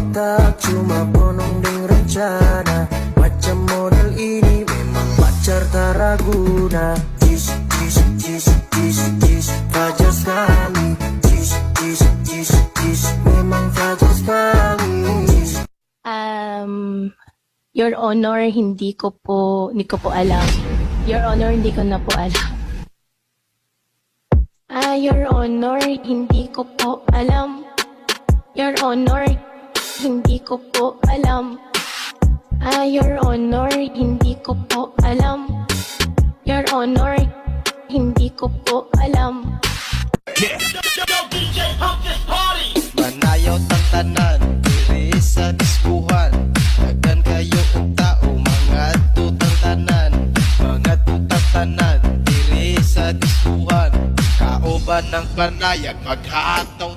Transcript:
otak cuma bonong ding rencana. Macam model ini memang pacar tak raguna. Jis, jis, jis, jis, jis, fajar sekali. Jis, jis, jis, jis, memang fajar sekali. Your Honor, hindi ko po alam. Your Honor, hindi ko na po alam. Your Honor, hindi ko po alam. Your Honor, hindi ko po alam. Your Honor, hindi ko po alam. Your Honor, hindi ko po alam. Manayaw tang tanan, diri sa diskuhan. Dagan kayo og tao, mga tutang tanan. Mga tutang tanan, diri sa diskuhan. Kaoban ng panayag, maghataw